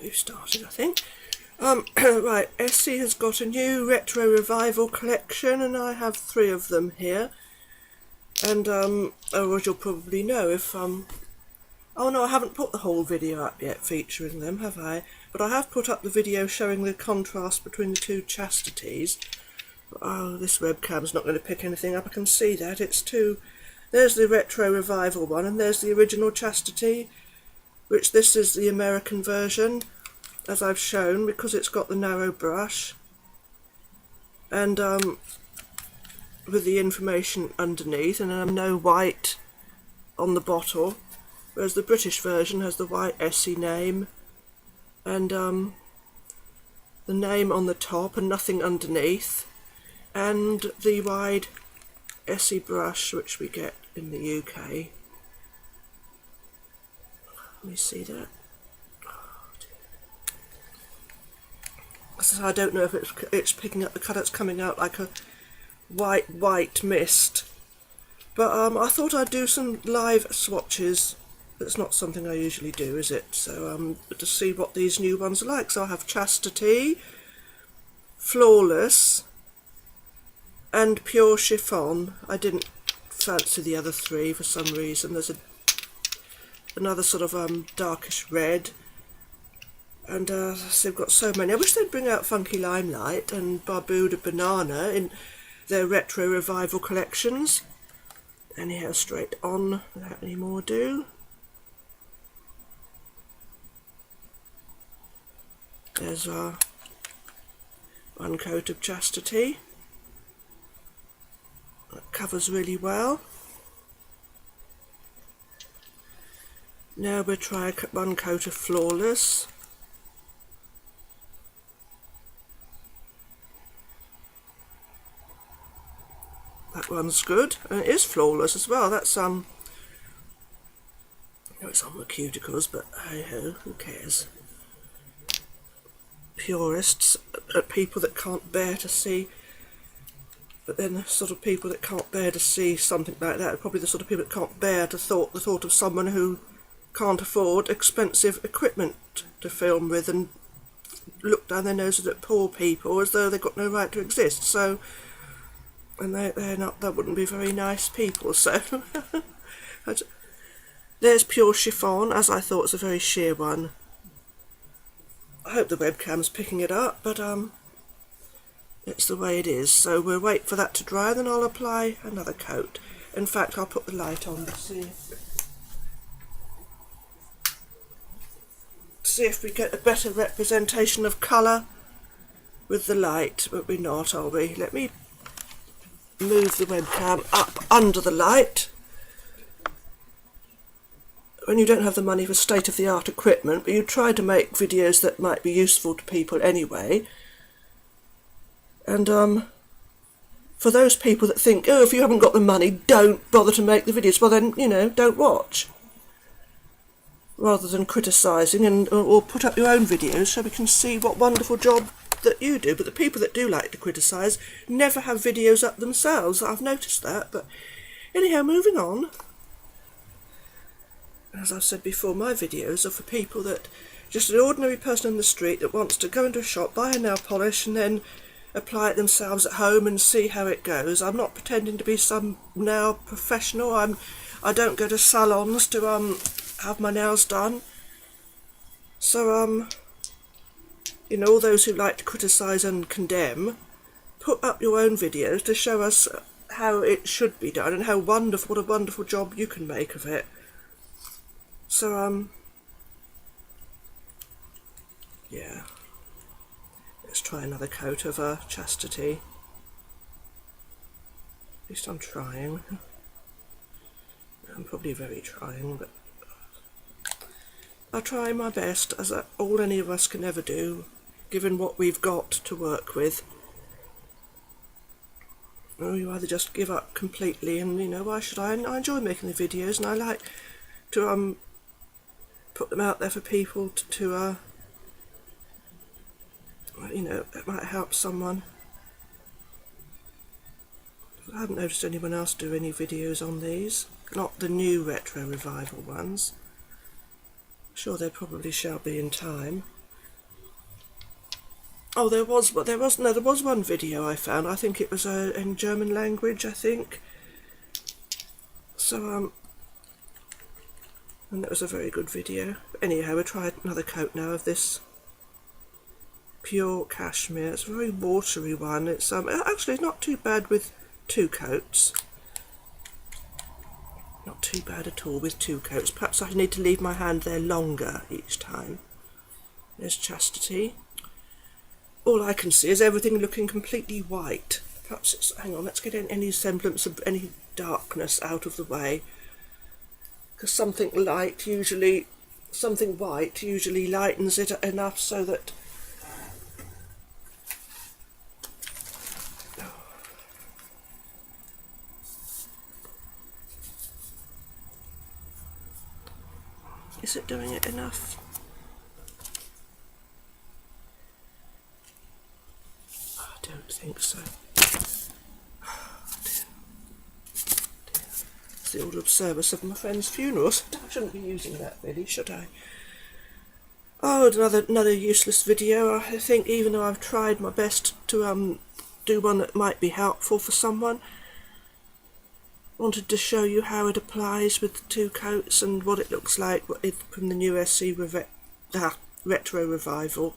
We've started, I think. Right, Essie has got a new retro revival collection, and I have 3 of them here. And as you'll probably know, if oh no, I haven't put the whole video up yet featuring them, have I? But I have put up the video showing the contrast between the 2 Chastities. Oh, this webcam's not going to pick anything up. I can see that it's 2. There's the retro revival one, and there's the original Chastity, which this is the American version, as I've shown, because it's got the narrow brush and with the information underneath, and no white on the bottle, whereas the British version has the white Essie name and the name on the top and nothing underneath, and the wide Essie brush which we get in the UK. Let me see that. So I don't know if it's picking up the colour. It's coming out like a white mist. But I thought I'd do some live swatches. It's not something I usually do, is it? So to see what these new ones are like. So I have Chastity, Flawless, and Pure Chiffon. I didn't fancy the other 3 for some reason. There's another sort of darkish red. And so they've got so many. I wish they'd bring out Funky Limelight and Barbuda Banana in their retro revival collections. Anyhow, straight on without any more ado. There's one coat of Chastity. That covers really well. Now we'll try one coat of Flawless. That one's good, and it is flawless as well. That's I know it's on the cuticles, but hey ho, who cares? Purists are people that can't bear to see, but then the sort of people that can't bear to see something like that are probably the sort of people that can't bear the thought of someone who can't afford expensive equipment to film with and look down their noses at poor people as though they've got no right to exist. So. And they're not, that wouldn't be very nice people, so there's Pure Chiffon, as I thought. It's a very sheer one. I hope the webcam's picking it up, but it's the way it is. So we'll wait for that to dry, then I'll apply another coat. In fact, I'll put the light on to see if we get a better representation of colour with the light, but we're not, are we? Let me move the webcam up under the light. When you don't have the money for state-of-the-art equipment, but you try to make videos that might be useful to people anyway. And for those people that think, oh, if you haven't got the money, don't bother to make the videos, well then, you know, don't watch. Rather than criticising, and or put up your own videos so we can see what wonderful job that you do. But the people that do like to criticise never have videos up themselves. I've noticed that. But anyhow, moving on. As I've said before, my videos are for people that, just an ordinary person in the street that wants to go into a shop, buy a nail polish and then apply it themselves at home and see how it goes. I'm not pretending to be some nail professional. I don't go to salons to have my nails done. So you know, all those who like to criticise and condemn, put up your own videos to show us how it should be done and how wonderful, what a wonderful job you can make of it. So, yeah. Let's try another coat of Chastity. At least I'm trying. I'm probably very trying, but I try my best, as all any of us can ever do, given what we've got to work with. Or you either just give up completely, and you know, why should I? And I enjoy making the videos, and I like to put them out there for people to you know, it might help someone. I haven't noticed anyone else do any videos on these, not the new retro revival ones. Sure, there probably shall be in time. Oh, there was one video I found. I think it was in German language, I think. So and that was a very good video. Anyhow, we'll try another coat now of this pure cashmere. It's a very watery one. It's actually it's not too bad with 2 coats. Not too bad at all with 2 coats. Perhaps I need to leave my hand there longer each time. There's Chastity. All I can see is everything looking completely white. Perhaps it's, hang on, let's get any semblance of any darkness out of the way. Because something white usually lightens it enough so that is it doing it enough? I don't think so. It's the order of service of my friend's funerals. I shouldn't be using that really, should I? Oh, another useless video. I think even though I've tried my best to do one that might be helpful for someone, wanted to show you how it applies with the 2 coats and what it looks like from the new Essie retro revival.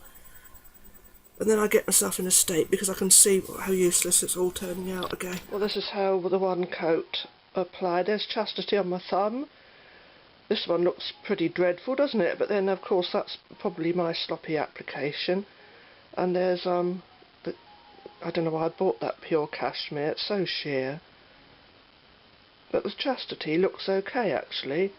And then I get myself in a state because I can see how useless it's all turning out again. Well, this is how the 1 coat applied. There's Chastity on my thumb. This one looks pretty dreadful, doesn't it? But then, of course, that's probably my sloppy application. And there's I don't know why I bought that pure cashmere. It's so sheer. But the Chastity looks okay, actually.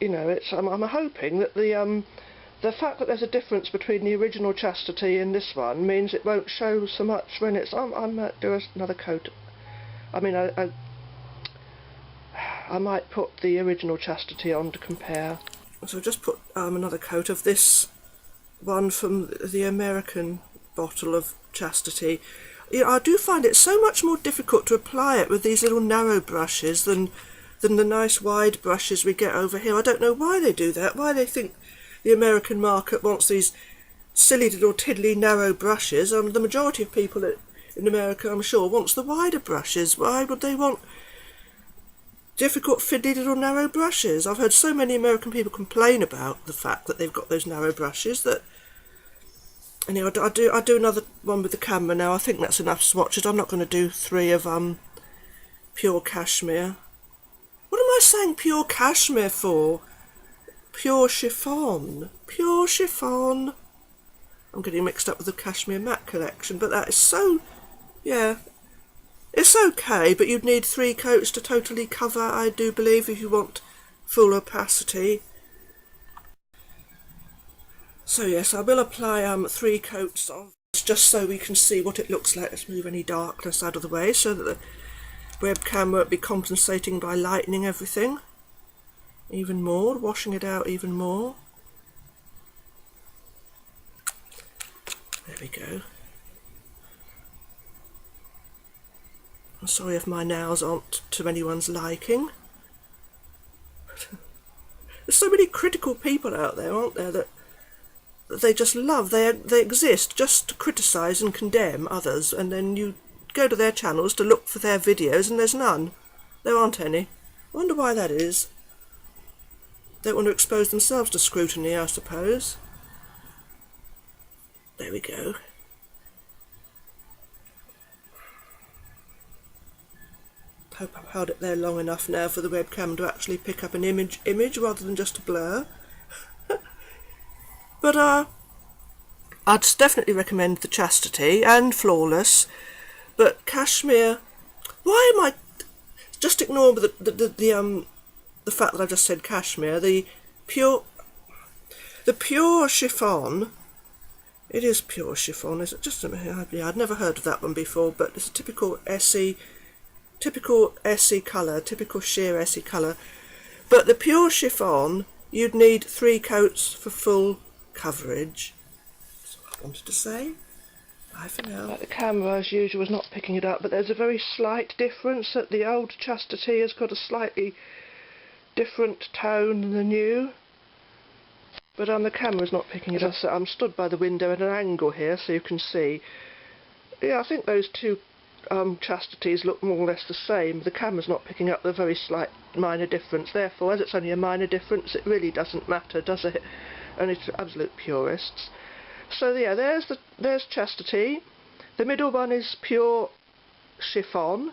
You know, it's I'm hoping that the fact that there's a difference between the original Chastity and this one means it won't show so much when it's. I might do another coat. I mean, I might put the original Chastity on to compare. So I've just put another coat of this one from the American bottle of Chastity. Yeah, I do find it so much more difficult to apply it with these little narrow brushes than the nice wide brushes we get over here. I don't know why they do that, why they think the American market wants these silly little tiddly narrow brushes. The majority of people in America, I'm sure, wants the wider brushes. Why would they want difficult fiddly little narrow brushes? I've heard so many American people complain about the fact that they've got those narrow brushes that. Anyway, I do another one with the camera now. I think that's enough swatches. I'm not going to do 3 of pure cashmere. What am I saying pure cashmere for? Pure chiffon. Pure chiffon. I'm getting mixed up with the Cashmere Matte collection, but that is so, yeah. It's okay, but you'd need 3 coats to totally cover, I do believe, if you want full opacity. So yes, I will apply 3 coats of just so we can see what it looks like. Let's move any darkness out of the way so that the webcam won't be compensating by lightening everything even more, washing it out even more. There we go. I'm sorry if my nails aren't to anyone's liking. There's so many critical people out there, aren't there, that they just love, they exist just to criticise and condemn others, and then you go to their channels to look for their videos and there's none. There aren't any. I wonder why that is. Don't want to expose themselves to scrutiny, I suppose. There we go. Hope I've held it there long enough now for the webcam to actually pick up an image rather than just a blur. But I'd definitely recommend the Chastity and Flawless. But Cashmere, why am I just ignore the fact that I just said Cashmere? The pure chiffon. It is pure chiffon, is it? Just a minute. Yeah, I'd never heard of that one before, but it's a typical Essie colour, typical sheer Essie colour. But the pure chiffon, you'd need 3 coats for full coverage. That's what I wanted to say. Bye for now. Like the camera, as usual, is not picking it up, but there's a very slight difference that the old Chastity has got a slightly different tone than the new. but the camera's not picking it up. So I'm stood by the window at an angle here, so you can see. Yeah, I think those two Chastities look more or less the same. The camera's not picking up the very slight minor difference. Therefore, as it's only a minor difference, it really doesn't matter, does it? Only to absolute purists. So yeah, there's Chastity. The middle one is pure Chiffon.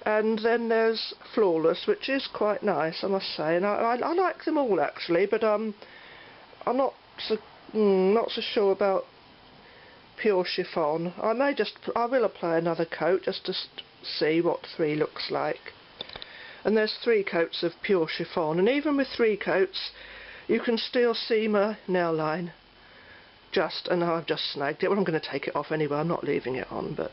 And then there's Flawless, which is quite nice, I must say. And I like them all actually, but I'm not so sure about pure Chiffon. I will apply another coat just to see what 3 looks like. And there's 3 coats of pure Chiffon, and even with 3 coats you can still see my nail line. And I've just snagged it. Well, I'm going to take it off anyway, I'm not leaving it on, but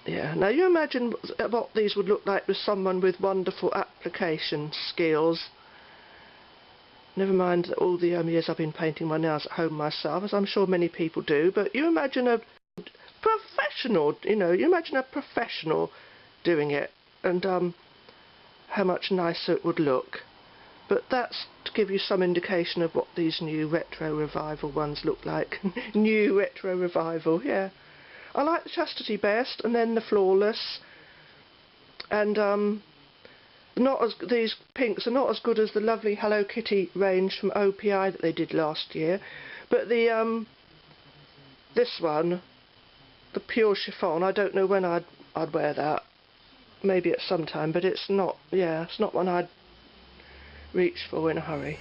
yeah. Now you imagine what these would look like with someone with wonderful application skills. Never mind all the years I've been painting my nails at home myself, as I'm sure many people do, but you imagine a professional, you imagine a professional doing it, and how much nicer it would look. But that's to give you some indication of what these new retro revival ones look like. New retro revival, yeah. I like the Chastity best, and then the Flawless, and these pinks are not as good as the lovely Hello Kitty range from OPI that they did last year, but this one, the pure Chiffon, I don't know when I'd wear that. Maybe at some time, but it's not one I'd reach for in a hurry.